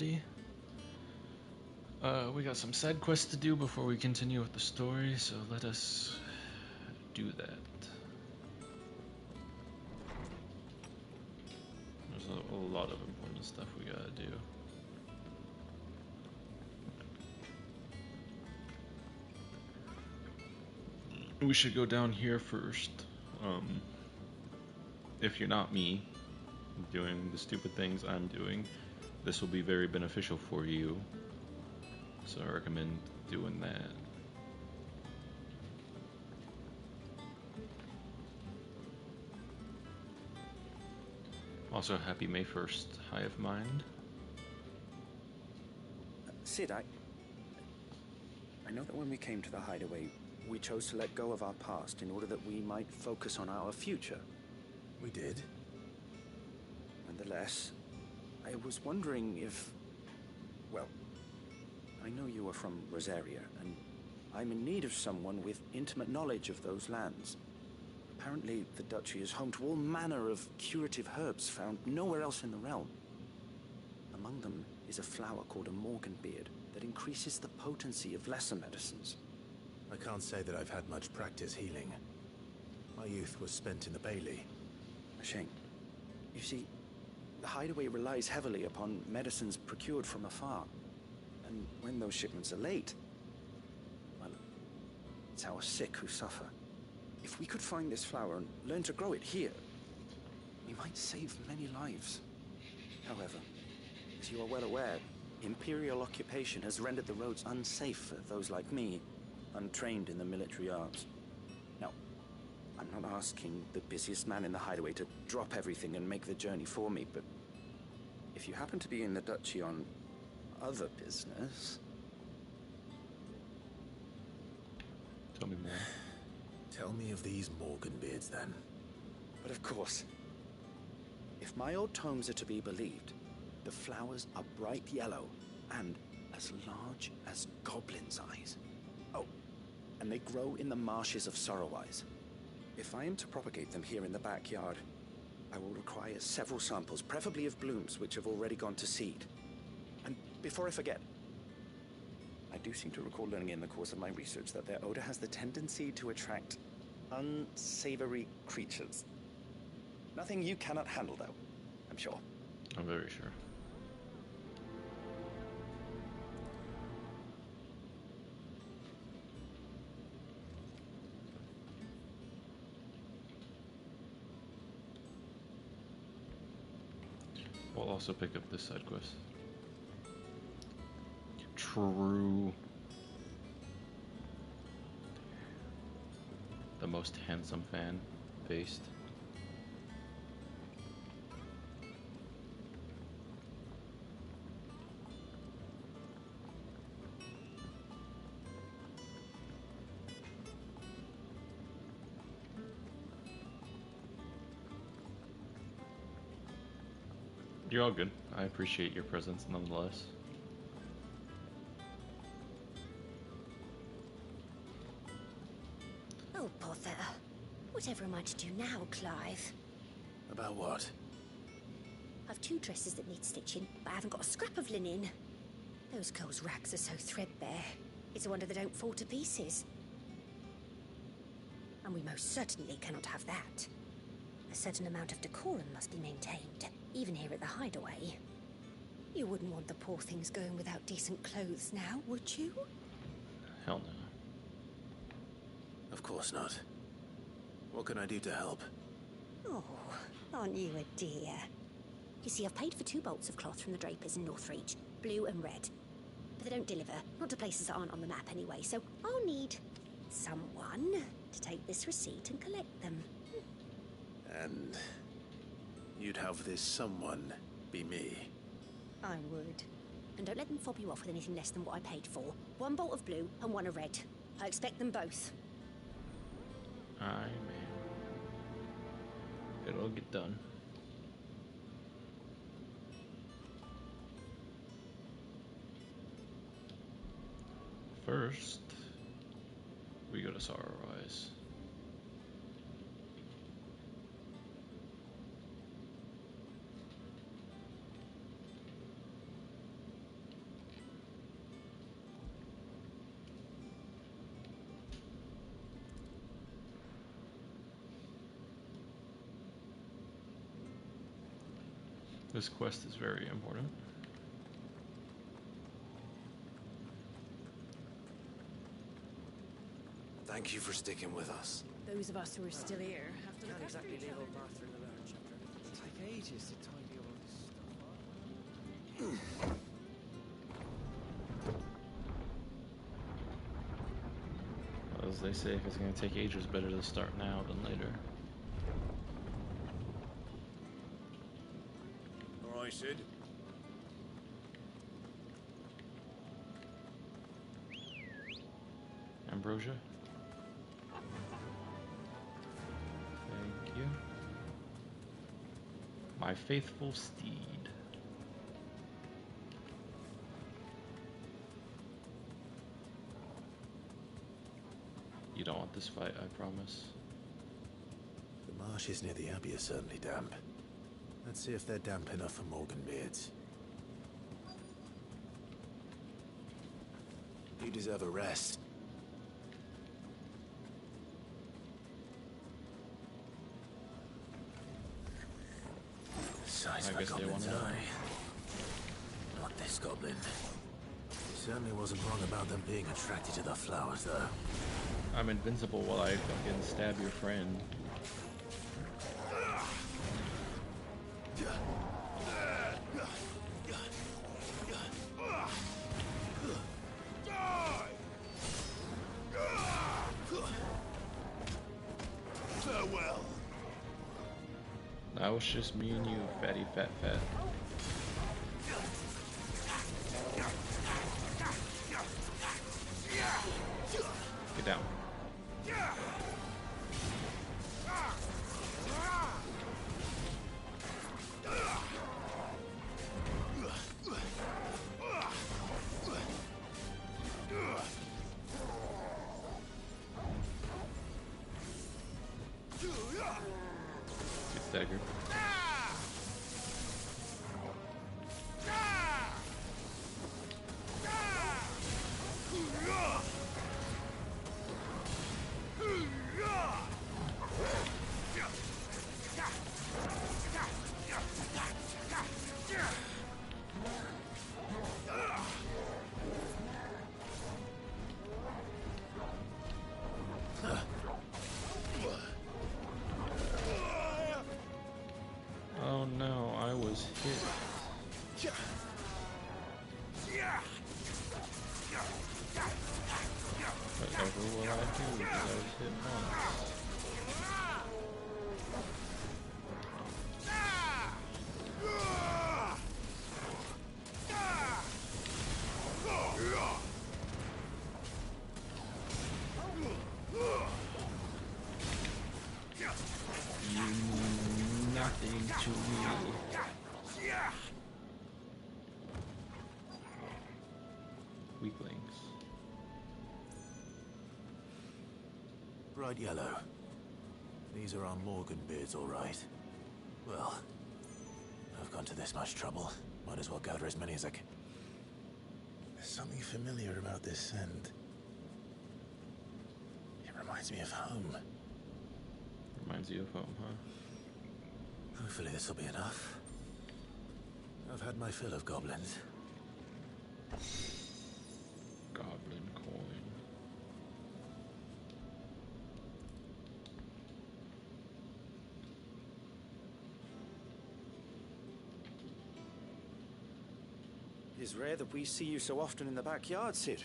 everybody. We got some side quests to do before we continue with the story, so let us do that. There's a lot of important stuff we gotta do. We should go down here first. If you're not me, doing the stupid things I'm doing, this will be very beneficial for you. So I recommend doing that. Also, happy May 1st, Hive Mind. Sid, I know that when we came to the hideaway, we chose to let go of our past in order that we might focus on our future. We did. Nonetheless, I was wondering if... Well, I know you are from Rosaria, and I'm in need of someone with intimate knowledge of those lands. Apparently, the duchy is home to all manner of curative herbs found nowhere else in the realm. Among them is a flower called a morganbeard that increases the potency of lesser medicines. I can't say that I've had much practice healing. My youth was spent in the Bailey. A shame. You see, the hideaway relies heavily upon medicines procured from afar. And when those shipments are late, well, it's our sick who suffer. If we could find this flower and learn to grow it here, we might save many lives. However, as you are well aware, Imperial occupation has rendered the roads unsafe for those like me, untrained in the military arts. Now, I'm not asking the busiest man in the hideaway to drop everything and make the journey for me, but if you happen to be in the duchy on other business... Tell me more. Tell me of these morganbeards, then. But of course, if my old tomes are to be believed, the flowers are bright yellow and as large as goblins' eyes. Oh, and they grow in the marshes of Sorrowwise. If I am to propagate them here in the backyard, I will require several samples, preferably of blooms which have already gone to seed. And before I forget, I do seem to recall learning in the course of my research that their odor has the tendency to attract unsavory creatures. Nothing you cannot handle, though, I'm sure. I'm very sure. We'll also pick up this side quest. True. The most handsome fan faced. You're all good. I appreciate your presence nonetheless. Oh, bother. Whatever am I to do now, Clive? About what? I've 2 dresses that need stitching, but I haven't got a scrap of linen. Those girls' rags are so threadbare. It's a wonder they don't fall to pieces. And we most certainly cannot have that. A certain amount of decorum must be maintained, even here at the hideaway. You wouldn't want the poor things going without decent clothes now, would you? Hell no. Of course not. What can I do to help? Oh, aren't you a dear? You see, I've paid for 2 bolts of cloth from the drapers in Northreach, blue and red. But they don't deliver, not to places that aren't on the map anyway, so I'll need someone to take this receipt and collect them. And you'd have this someone be me. I would. And don't let them fob you off with anything less than what I paid for. 1 bolt of blue and 1 of red. I expect them both. Aye, man. It'll get done. First, we go to Sorrowwise. This quest is very important. Thank you for sticking with us. Those of us who are still here have to look Can't after exactly each leave other. old Martha in the lurch after everything. It'll take ages to tidy all this stuff up. As they say, if it's going to take ages, better to start now than later. All right, Sid. Ambrosia. Thank you. My faithful steed. You don't want this fight, I promise. The marshes near the Abbey are certainly damp. Let's see if they're damp enough for Morganbeards. You deserve a rest. Size I of a guess they goblin's wanna know. eye. Not this goblin. Certainly wasn't wrong about them being attracted to the flowers, though. I'm invincible while I fucking stab your friend. Farewell. Now it's just me and you, fatty fat fat. Get down. Get staggered. Oh no, I was hit. Whatever will I do because I was hit once? You mean nothing to me. Weaklings. Bright yellow. These are our Morganbeards, all right. Well, I've gone to this much trouble. Might as well gather as many as I can. There's something familiar about this scent. It reminds me of home. Reminds you of home, huh? Hopefully this will be enough. I've had my fill of goblins. Goblin coin. It is rare that we see you so often in the backyard, Sid.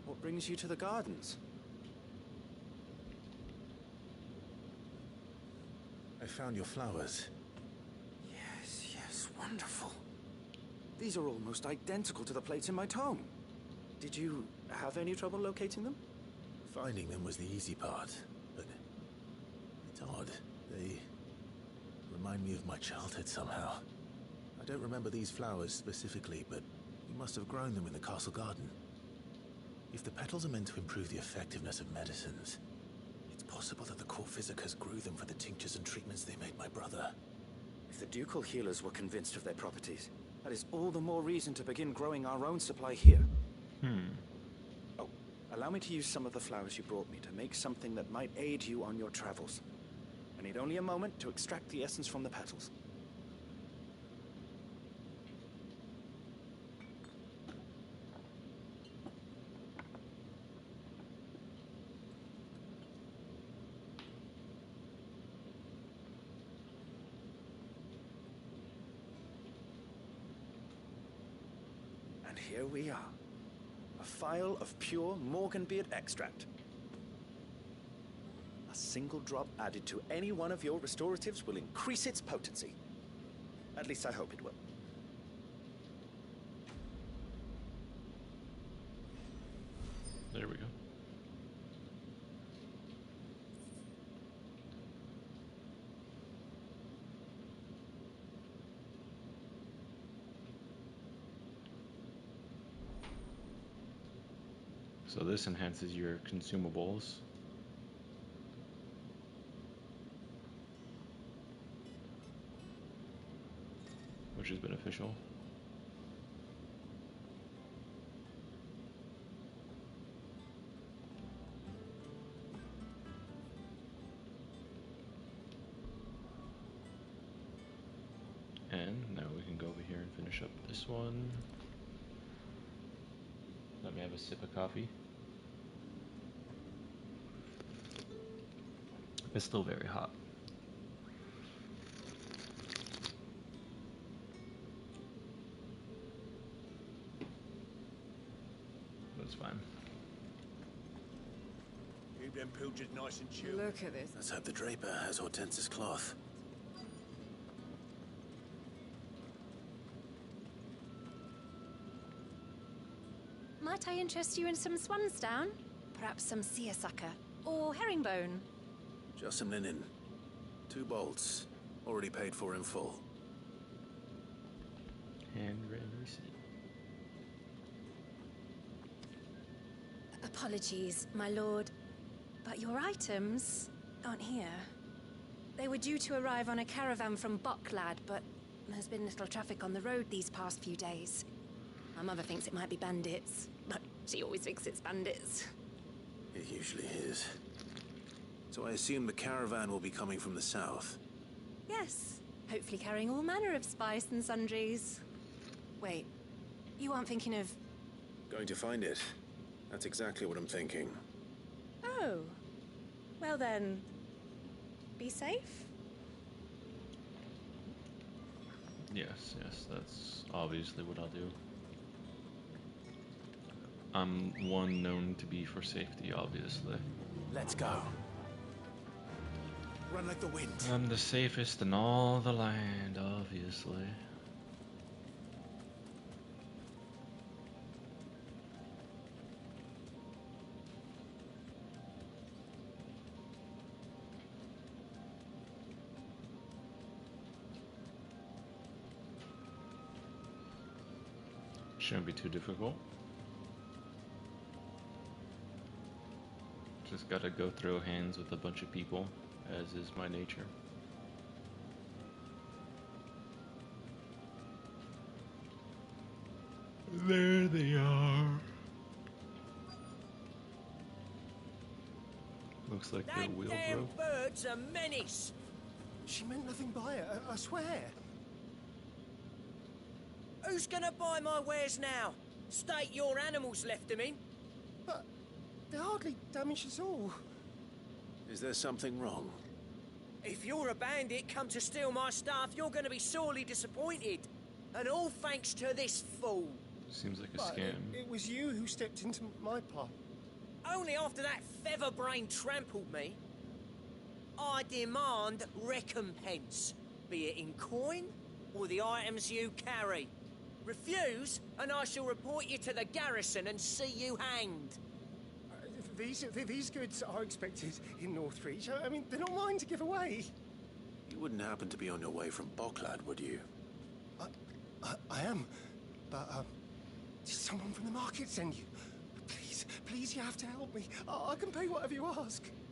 What brings you to the gardens? I found your flowers. Yes, wonderful. These are almost identical to the plates in my tome. Did you have any trouble locating them? Finding them was the easy part, but it's odd. They remind me of my childhood somehow. I don't remember these flowers specifically, but you must have grown them in the castle garden. If the petals are meant to improve the effectiveness of medicines, it's possible that the court physicers grew them for the tinctures and treatments they made my brother. If the ducal healers were convinced of their properties, that is all the more reason to begin growing our own supply here. Oh, allow me to use some of the flowers you brought me to make something that might aid you on your travels. I need only a moment to extract the essence from the petals. And here we are. A phial of pure Morganbeard extract. A single drop added to any one of your restoratives will increase its potency. At least I hope it will. There we go. So this enhances your consumables. Which is beneficial. And now we can go over here and finish up this one. Let me have a sip of coffee. It's still very hot. That's fine. Keep them pilchards nice and chilled. Look at this. Let's hope the Draper has Hortense's cloth. Might I interest you in some swansdown? Perhaps some seersucker or herringbone? Just some linen. 2 bolts. Already paid for in full. Handwritten receipt. Apologies, my lord, but your items aren't here. They were due to arrive on a caravan from Bucklad, but there's been little traffic on the road these past few days. My mother thinks it might be bandits, but she always thinks it's bandits. It usually is. So I assume the caravan will be coming from the south. Yes, hopefully carrying all manner of spice and sundries. Wait, you aren't thinking of... Going to find it. That's exactly what I'm thinking. Oh, well then, be safe? Yes, that's obviously what I'll do. I'm one known to be for safety, obviously. Let's go. Run like the wind. I'm the safest in all the land, obviously. Shouldn't be too difficult. Just gotta go throw hands with a bunch of people, as is my nature. There they are. Looks like their wheel broke. bird's a menace. She meant nothing by it, I swear. Who's gonna buy my wares now? State your animals left them in. But they hardly damaged us all. Is there something wrong? If you're a bandit come to steal my stuff, you're gonna be sorely disappointed. And all thanks to this fool. Seems like a But scam. it was you who stepped into my path. Only after that featherbrain trampled me. I demand recompense, be it in coin or the items you carry. Refuse, and I shall report you to the garrison and see you hanged. These goods are expected in Northreach. I mean, they're not mine to give away. You wouldn't happen to be on your way from Bucklad, would you? I am, but did someone from the market send you? Please, you have to help me. I can pay whatever you ask.